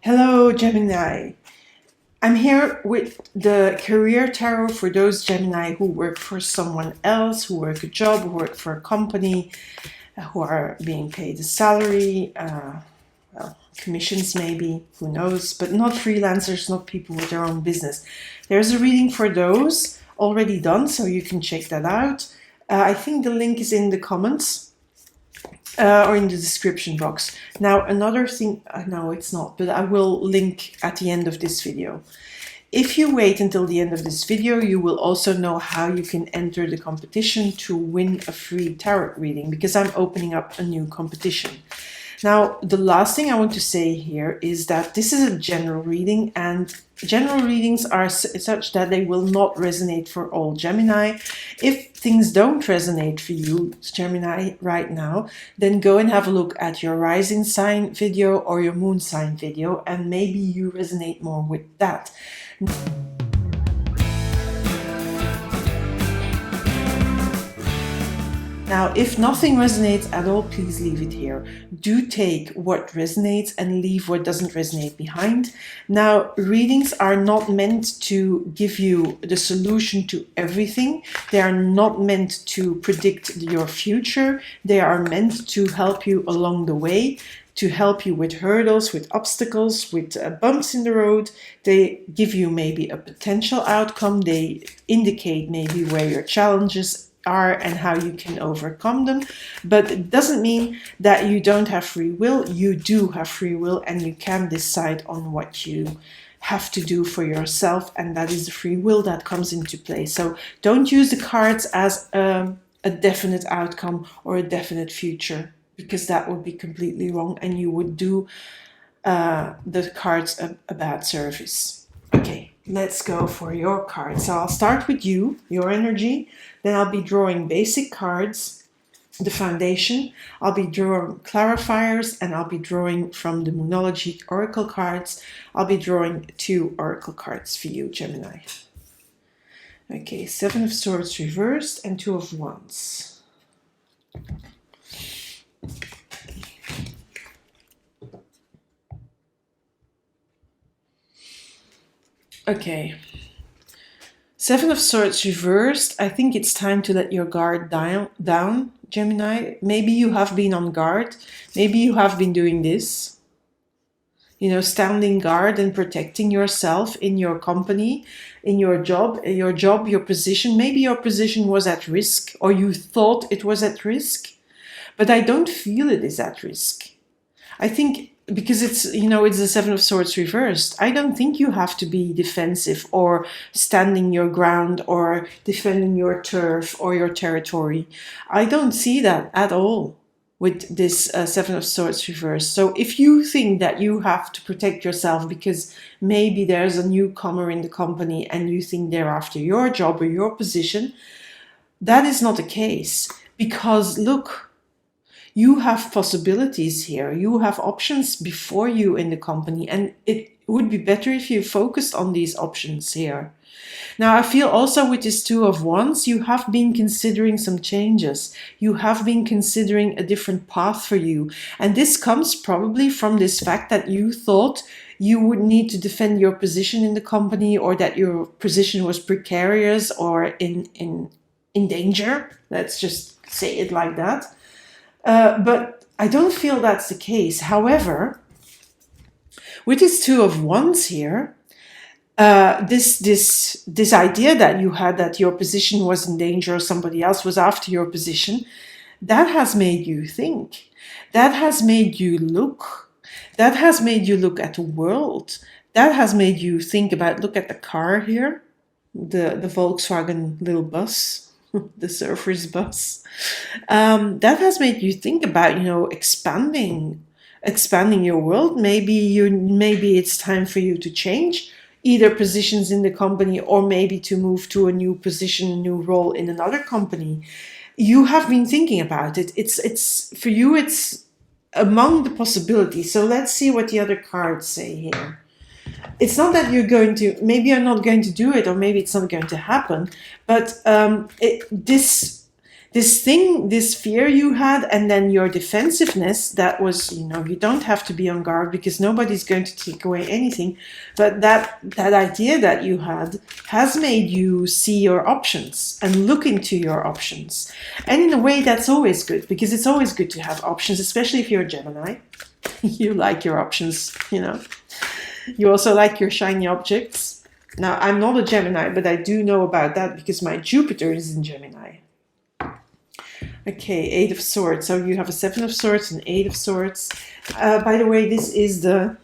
Hello, Gemini. I'm here with the career tarot for those Gemini who work for someone else, who work a job, who work for a company, who are being paid a salary, well, commissions maybe, who knows, but not freelancers, not people with their own business. There's a reading for those already done, so you can check that out. I think the link is in the comments. Or in the description box. Now another thing, no it's not, but I will link at the end of this video. If you wait until the end of this video, you will also know how you can enter the competition to win a free tarot reading, because I'm opening up a new competition. Now, the last thing I want to say here is that this is a general reading, and general readings are such that they will not resonate for all Gemini. If things don't resonate for you, Gemini, right now, then go and have a look at your rising sign video or your moon sign video, and maybe you resonate more with that. Now, if nothing resonates at all, please leave it here. Do take what resonates and leave what doesn't resonate behind. Now, readings are not meant to give you the solution to everything. They are not meant to predict your future. They are meant to help you along the way, to help you with hurdles, with obstacles, with bumps in the road. They give you maybe a potential outcome. They indicate maybe where your challenges are and how you can overcome them, but it doesn't mean that you don't have free will. You do have free will, and you can decide on what you have to do for yourself, and that is the free will that comes into play. So don't use the cards as a definite outcome or a definite future, because that would be completely wrong and you would do the cards a bad service. Okay, let's go for your cards. So I'll start with you, your energy. Then I'll be drawing basic cards, the foundation. I'll be drawing clarifiers, and I'll be drawing from the Moonology Oracle cards. I'll be drawing 2 Oracle cards for you, Gemini. Okay, 7 of Swords reversed and 2 of Wands. Okay. 7 of Swords reversed. I think it's time to let your guard down, Gemini. Maybe you have been on guard. Maybe you have been doing this. You know, standing guard and protecting yourself in your company, in your job, your position. Maybe your position was at risk, or you thought it was at risk. But I don't feel it is at risk. I think because it's, you know, it's the 7 of Swords reversed. I don't think you have to be defensive or standing your ground or defending your turf or your territory. I don't see that at all with this 7 of Swords reversed. So if you think that you have to protect yourself because maybe there's a newcomer in the company and you think they're after your job or your position, that is not the case. Because look, you have possibilities here. You have options before you in the company, and it would be better if you focused on these options here. Now, I feel also with this 2 of Wands, you have been considering some changes. You have been considering a different path for you. And this comes probably from this fact that you thought you would need to defend your position in the company, or that your position was precarious or in danger. Let's just say it like that. But I don't feel that's the case. However, with this 2 of Wands here, this idea that you had that your position was in danger or somebody else was after your position, that has made you think. That has made you look. That has made you look at the world. That has made you think about, look at the car here, the Volkswagen little bus. The surfer's bus. That has made you think about, you know, expanding your world. Maybe it's time for you to change either positions in the company, or maybe to move to a new position, a new role in another company. You have been thinking about it. It's for you, it's among the possibilities. So let's see what the other cards say here. It's not that you're going to, maybe you're not going to do it, or maybe it's not going to happen, but this this thing, this fear you had, and then your defensiveness, that was, you don't have to be on guard because nobody's going to take away anything. But that idea that you had has made you see your options and look into your options. And in a way, that's always good, because it's always good to have options, especially if you're a Gemini. You like your options, You also like your shiny objects. Now, I'm not a Gemini, but I do know about that because my Jupiter is in Gemini. Okay, 8 of Swords. So you have a 7 of Swords and 8 of Swords. By the way, this is the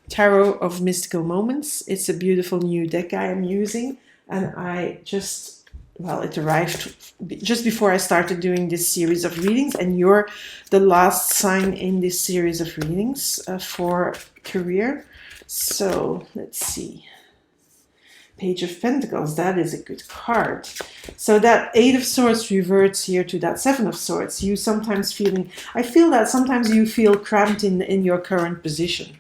Tarot of Mystical Moments. It's a beautiful new deck I am using. And it arrived just before I started doing this series of readings. And you're the last sign in this series of readings for career. So let's see. Page of Pentacles, that is a good card. So that 8 of Swords reverts here to that 7 of Swords. I feel that sometimes you feel cramped in your current position.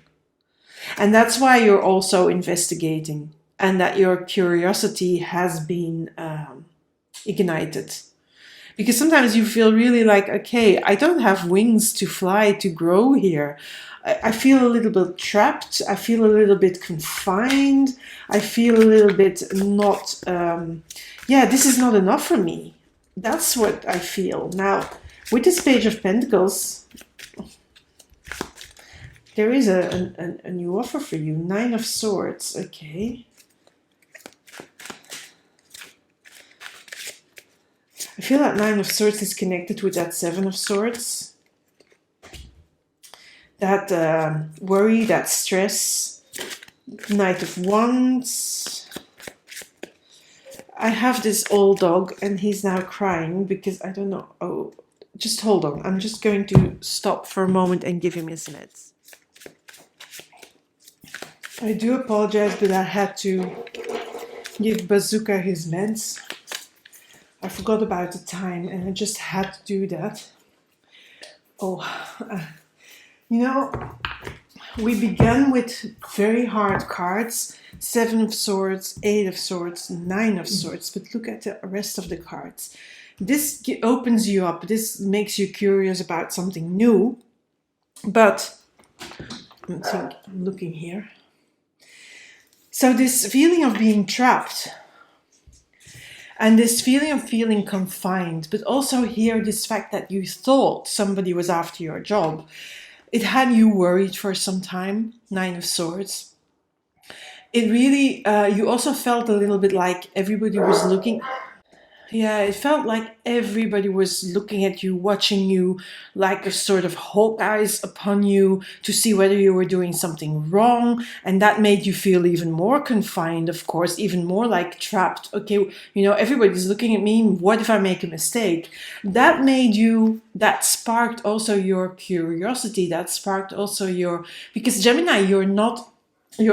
And that's why you're also investigating, and that your curiosity has been ignited. Because sometimes you feel really like, okay, I don't have wings to fly, to grow here. I feel a little bit trapped. I feel a little bit confined. I feel a little bit not, this is not enough for me. That's what I feel. Now, with this Page of Pentacles, there is a new offer for you. 9 of Swords, okay. I feel that 9 of Swords is connected with that 7 of Swords. That worry, that stress. Knight of Wands. I have this old dog and he's now crying because I don't know. Oh, just hold on. I'm just going to stop for a moment and give him his meds. I do apologize, but I had to give Bazooka his meds. I forgot about the time and I just had to do that. We began with very hard cards. 7 of Swords, 8 of Swords, 9 of Swords. But look at the rest of the cards. This opens you up. This makes you curious about something new. But I'm looking here. So this feeling of being trapped, and this feeling of feeling confined, but also here this fact that you thought somebody was after your job, it had you worried for some time. 9 of Swords. It really, you also felt a little bit like everybody was looking. Yeah, it felt like everybody was looking at you, watching you, like a sort of hawk eyes upon you to see whether you were doing something wrong. And that made you feel even more confined, of course, even more like trapped. Okay, everybody's looking at me. What if I make a mistake? That sparked also your curiosity. That sparked also because Gemini, you're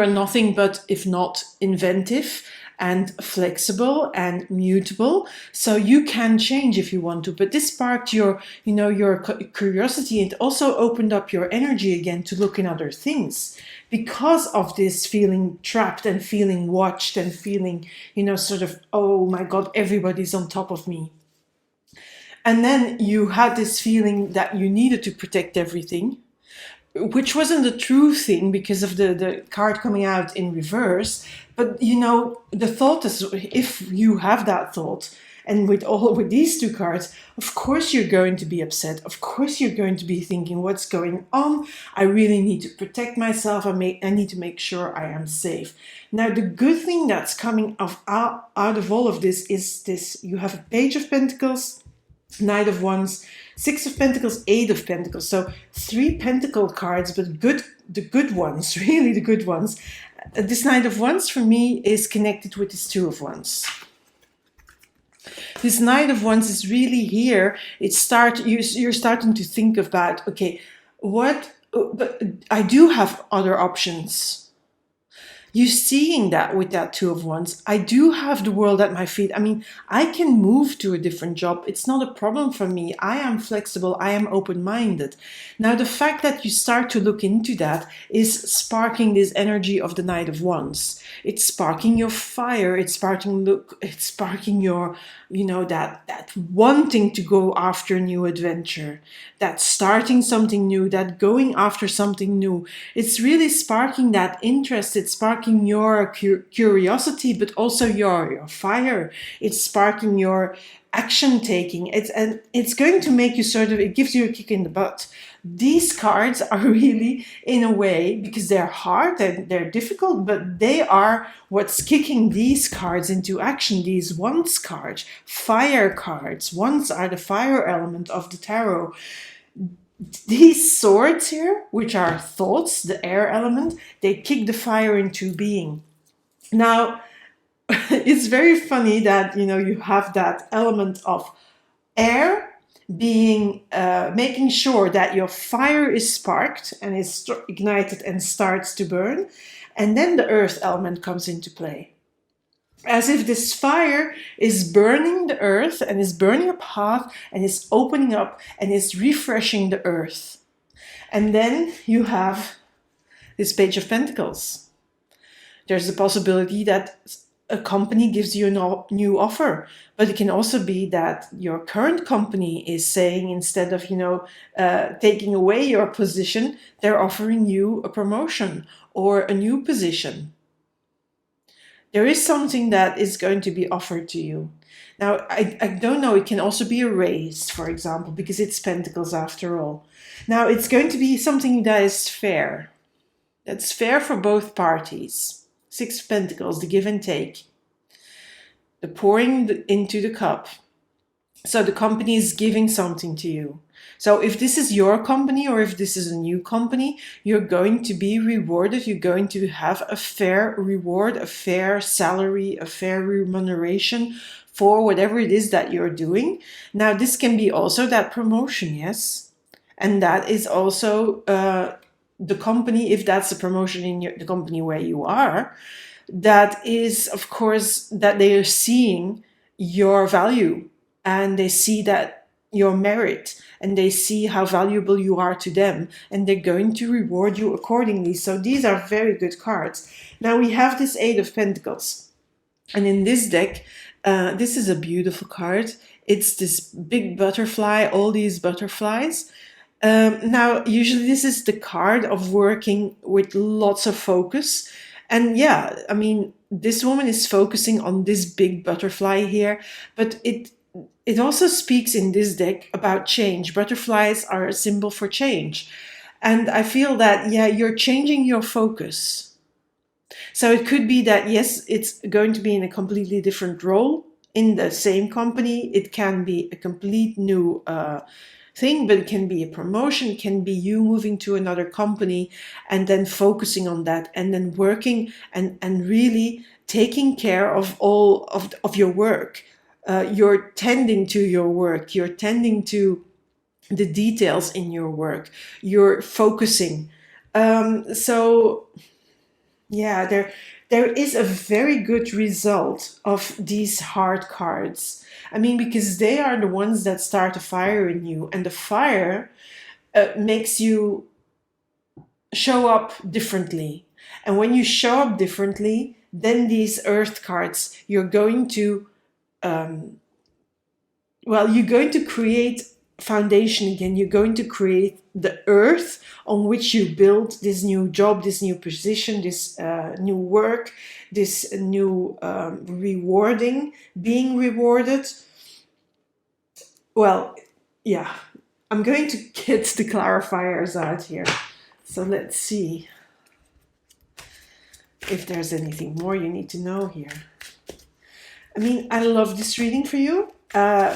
nothing but, if not inventive, and flexible and mutable, so you can change if you want to. But this sparked your curiosity, and also opened up your energy again to look in other things, because of this feeling trapped and feeling watched and feeling, sort of, oh my God, everybody's on top of me. And then you had this feeling that you needed to protect everything, which wasn't a true thing because of the card coming out in reverse. But, the thought is, if you have that thought, and with these two cards, of course you're going to be upset. Of course you're going to be thinking, what's going on? I really need to protect myself. I need to make sure I am safe. Now, the good thing that's coming out of all of this is this. You have a Page of Pentacles, Knight of Wands, 6 of Pentacles, 8 of Pentacles. So 3 Pentacle cards, but the good ones, really the good ones. This Knight of Wands for me is connected with this 2 of Wands. This Knight of Wands is really here. You're starting to think about, okay, but I do have other options. You're seeing that with that Two of Wands. I do have the world at my feet. I mean, I can move to a different job. It's not a problem for me. I am flexible. I am open-minded. Now, the fact that you start to look into that is sparking this energy of the Knight of Wands. It's sparking your fire. It's sparking your, that wanting to go after a new adventure, that starting something new, that going after something new. It's really sparking that interest. It's sparking your curiosity, but also your fire. It's sparking your action taking. It's going to make you it gives you a kick in the butt. These cards are really, in a way, because they're hard and they're difficult, but they are what's kicking these cards into action. These Wands cards, fire cards. Wands are the fire element of the tarot. These swords here, which are thoughts, the air element, they kick the fire into being. Now, it's very funny that, you have that element of air being, making sure that your fire is sparked and is ignited and starts to burn. And then the earth element comes into play. As if this fire is burning the earth and is burning a path and is opening up and is refreshing the earth. And then you have this Page of Pentacles. There's the possibility that a company gives you a new offer, but it can also be that your current company is saying, instead of, taking away your position, they're offering you a promotion or a new position. There is something that is going to be offered to you. Now, I don't know, it can also be a raise, for example, because it's Pentacles after all. Now, it's going to be something that is fair. That's fair for both parties. Six of Pentacles, the give and take. The pouring into the cup. So the company is giving something to you. So if this is your company or if this is a new company, you're going to be rewarded. You're going to have a fair reward, a fair salary, a fair remuneration for whatever it is that you're doing. Now, this can be also that promotion, yes? And that is also the company, if that's a promotion in the company where you are, that is, of course, that they are seeing your value and they see that your merit and they see how valuable you are to them and they're going to reward you accordingly. So these are very good cards. Now we have this Eight of Pentacles, and in this deck, this is a beautiful card. It's this big butterfly, all these butterflies. Now, usually this is the card of working with lots of focus. And yeah, I mean, this woman is focusing on this big butterfly here, but it also speaks in this deck about change. Butterflies are a symbol for change. And I feel that, yeah, you're changing your focus. So it could be that, yes, it's going to be in a completely different role in the same company. It can be a complete new thing, but it can be a promotion, it can be you moving to another company and then focusing on that and then working and really taking care of all of your work. You're tending to your work, you're tending to the details in your work, you're focusing. So yeah, there is a very good result of these hard cards. I mean, because they are the ones that start a fire in you, and the fire makes you show up differently. And when you show up differently, then these earth cards, you're going to create foundation again. You're going to create the earth on which you build this new job, this new position, this new work, this new rewarding, being rewarded. Well, yeah, I'm going to get the clarifiers out here. So let's see if there's anything more you need to know here. I mean, I love this reading for you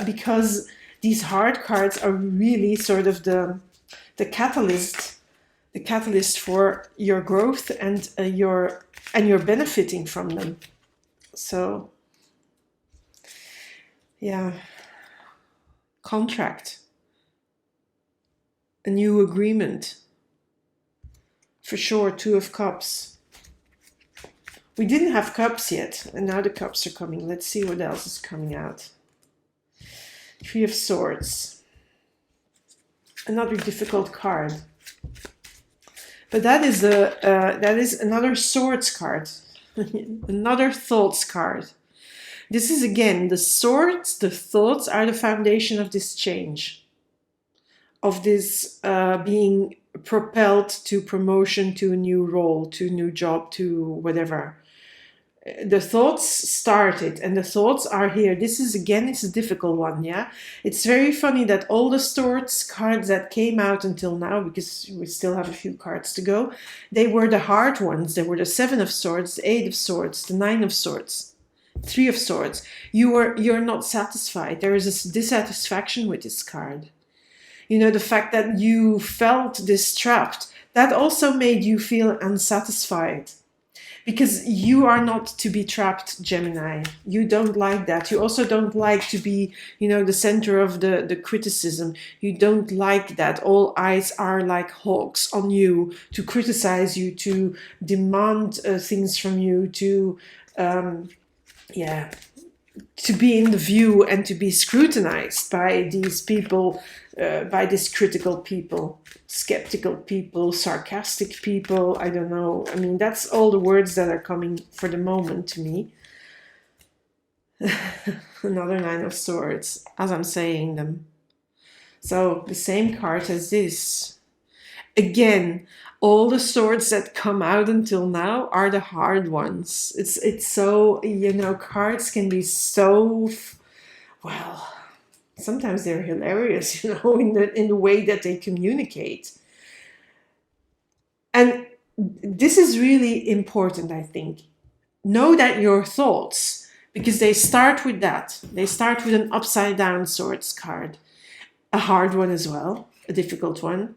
because these hard cards are really sort of the catalyst for your growth and you're benefiting from them. So yeah, contract, a new agreement, for sure. Two of Cups. We didn't have cups yet, and now the cups are coming. Let's see what else is coming out. Three of Swords. Another difficult card. But that is another Swords card. Another Thoughts card. This is again, the swords, the thoughts are the foundation of this change. Of this being propelled to promotion, to a new role, to a new job, to whatever. The thoughts started and the thoughts are here. This is again, it's a difficult one, yeah? It's very funny that all the Swords cards that came out until now, because we still have a few cards to go, they were the hard ones. They were the Seven of Swords, the Eight of Swords, the Nine of Swords, Three of Swords. You're not satisfied. There is a dissatisfaction with this card. You know, the fact that you felt this trapped, that also made you feel unsatisfied. Because you are not to be trapped, Gemini. You don't like that. You also don't like to be, you know, the center of the criticism. You don't like that. All eyes are like hawks on you to criticize you, to demand things from you, to, to be in the view and to be scrutinized by these people, by these critical people, skeptical people, sarcastic people, I don't know. I mean, that's all the words that are coming for the moment to me. Another Nine of Swords, as I'm saying them. So the same card as this. Again, all the swords that come out until now are the hard ones. It's so, you know, cards can be so, well, sometimes they're hilarious, you know, in the way that they communicate. And this is really important, I think. Know that your thoughts, because they start with that. They start with an upside down Swords card. A hard one as well, a difficult one,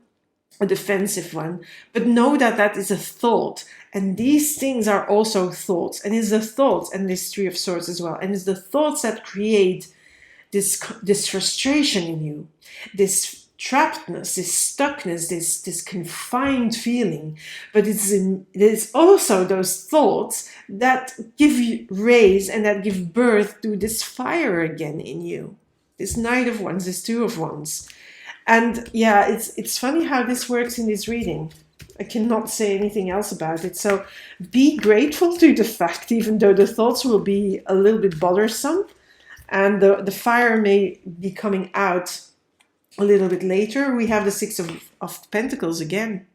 a defensive one. But know that that is a thought. And these things are also thoughts. And it's the thoughts, and this Three of Swords as well. And it's the thoughts that create this frustration in you, this trappedness, this stuckness, this confined feeling. But it's also those thoughts that give you raise and that give birth to this fire again in you. This Knight of Wands, this Two of Wands. And yeah, it's funny how this works in this reading. I cannot say anything else about it. So be grateful to the fact, even though the thoughts will be a little bit bothersome, and the fire may be coming out a little bit later. We have the Six of Pentacles again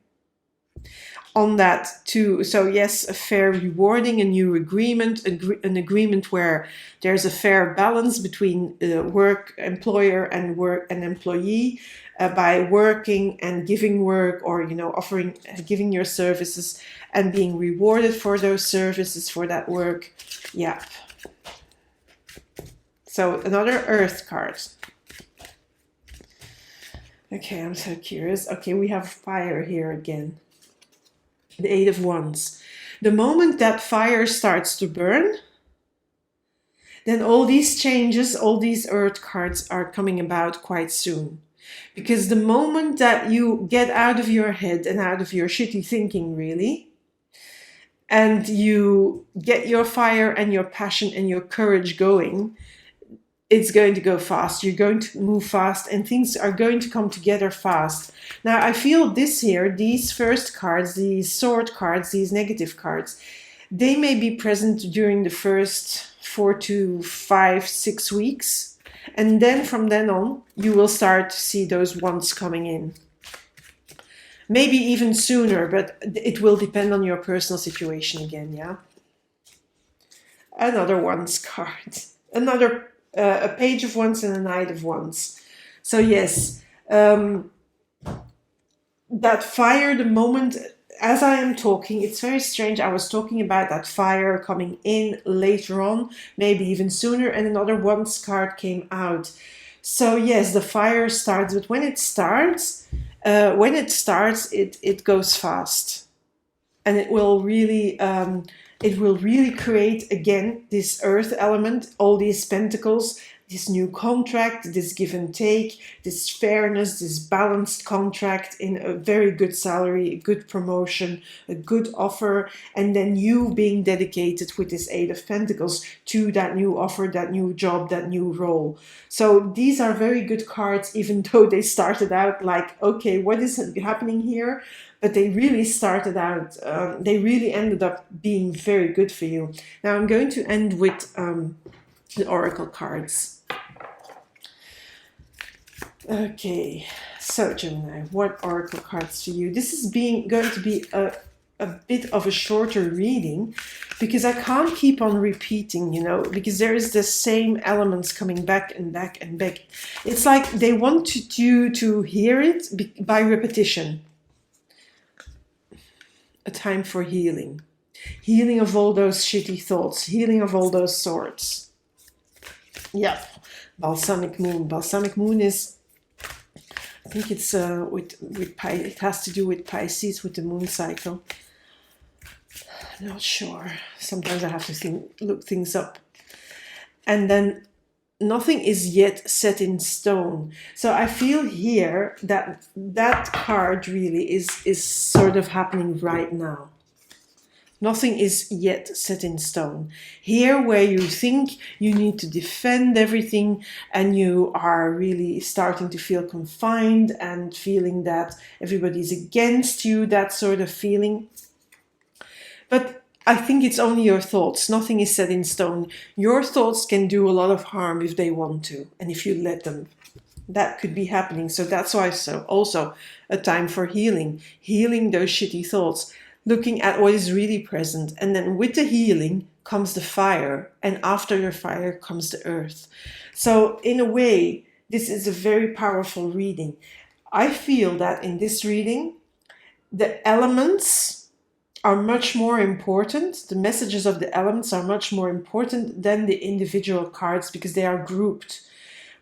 on that too. So yes, a fair rewarding, a new agreement, an agreement where there's a fair balance between work, employer, and work and employee, by working and giving work, or, you know, giving your services and being rewarded for those services, for that work. Yeah. So another Earth card. Okay, I'm so curious. Okay, we have fire here again. The Eight of Wands. The moment that fire starts to burn, then all these changes, all these Earth cards are coming about quite soon. Because the moment that you get out of your head and out of your shitty thinking, really, and you get your fire and your passion and your courage going, it's going to go fast. You're going to move fast and things are going to come together fast. Now, I feel this here, these first cards, these sword cards, these negative cards, they may be present during the first 4 to 5, 6 weeks. And then from then on, you will start to see those wands coming in. Maybe even sooner, but it will depend on your personal situation again, yeah? Another Wands card. Another a Page of Wands and a Knight of Wands. So yes, that fire, the moment, as I am talking, it's very strange. I was talking about that fire coming in later on, maybe even sooner, and another Wands card came out. So yes, the fire starts, but when it starts, it goes fast, and it will really create again this earth element, all these pentacles, this new contract, this give and take, this fairness, this balanced contract in a very good salary, a good promotion, a good offer, and then you being dedicated with this Eight of Pentacles to that new offer, that new job, that new role. So these are very good cards, even though they started out like, okay, what is happening here? But they really started out, they really ended up being very good for you. Now I'm going to end with the Oracle cards. Okay, so Gemini, what Oracle cards for you? This is going to be a bit of a shorter reading because I can't keep on repeating, you know, because there is the same elements coming back and back and back. It's like they want you to hear it by repetition. A time for healing. Healing of all those shitty thoughts. Healing of all those swords. Yeah. Balsamic Moon. Balsamic Moon is, I think it's it has to do with Pisces, with the moon cycle. I'm not sure. Sometimes I have to look things up. And then nothing is yet set in stone. So I feel here that that card really is sort of happening right now. Nothing is yet set in stone. Here where you think you need to defend everything and you are really starting to feel confined and feeling that everybody's against you, that sort of feeling. But I think it's only your thoughts. Nothing is set in stone. Your thoughts can do a lot of harm if they want to and if you let them. That could be happening. So that's why also a time for healing. Healing those shitty thoughts. Looking at what is really present, and then with the healing comes the fire, and after your fire comes the earth. So in a way, this is a very powerful reading. I feel that in this reading, the elements are much more important. The messages of the elements are much more important than the individual cards because they are grouped.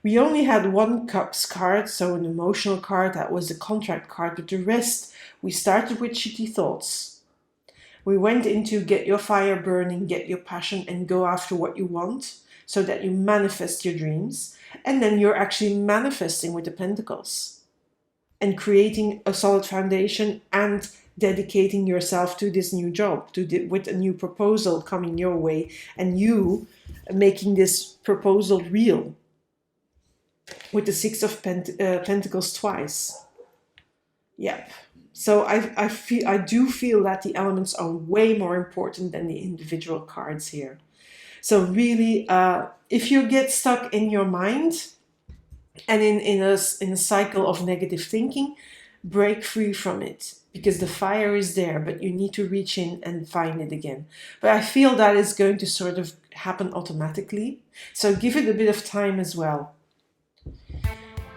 We only had one Cups card, so an emotional card, that was the contract card, but the rest, we started with shitty thoughts. We went into get your fire burning, get your passion, and go after what you want so that you manifest your dreams. And then you're actually manifesting with the Pentacles and creating a solid foundation and dedicating yourself to this new job, with a new proposal coming your way and you making this proposal real with the Six of Pentacles twice. Yep. So I do feel that the elements are way more important than the individual cards here. So really, if you get stuck in your mind and in a cycle of negative thinking, break free from it because the fire is there, but you need to reach in and find it again. But I feel that is going to sort of happen automatically. So give it a bit of time as well.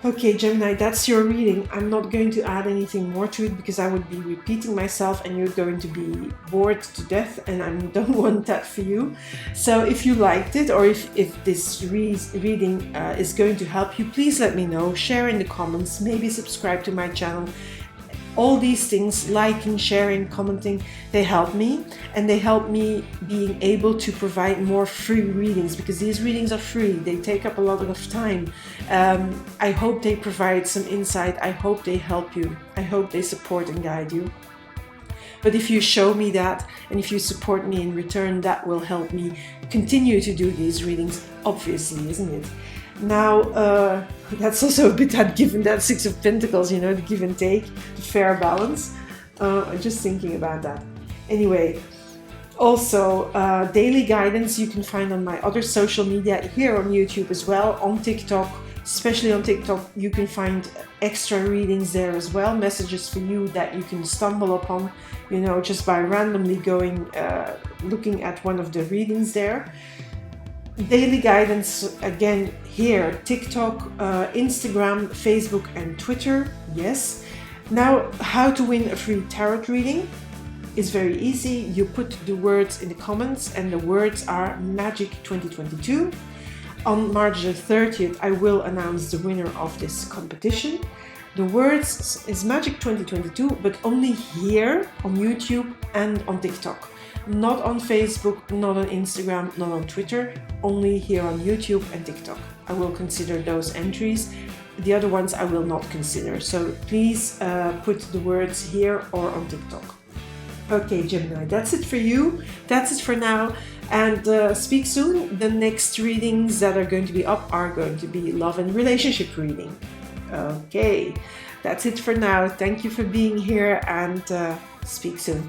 Okay, Gemini, that's your reading. I'm not going to add anything more to it because I would be repeating myself and you're going to be bored to death and I don't want that for you. So if you liked it or if this reading is going to help you, please let me know. Share in the comments, maybe subscribe to my channel. All these things, liking, sharing, commenting, they help me and they help me being able to provide more free readings because these readings are free. They take up a lot of time. I hope they provide some insight. I hope they help you. I hope they support and guide you. But if you show me that and if you support me in return, that will help me continue to do these readings, obviously, isn't it? Now, that's also a bit that given that Six of Pentacles, you know, the give and take, the fair balance. I'm just thinking about that. Anyway, also daily guidance you can find on my other social media, here on YouTube as well, on TikTok, especially on TikTok. You can find extra readings there as well, messages for you that you can stumble upon, you know, just by randomly going, looking at one of the readings there. Daily guidance again here, TikTok, Instagram, Facebook and Twitter. Yes. Now, how to win a free tarot reading is very easy. You put the words in the comments and the words are Magic 2022. On March the 30th, I will announce the winner of this competition. The words is Magic 2022, but only here on YouTube and on TikTok. Not on Facebook, not on Instagram, not on Twitter, only here on YouTube and TikTok. I will consider those entries. The other ones I will not consider. So please put the words here or on TikTok. Okay, Gemini, that's it for you. That's it for now. And speak soon. The next readings that are going to be up are going to be love and relationship reading. Okay, that's it for now. Thank you for being here, and speak soon.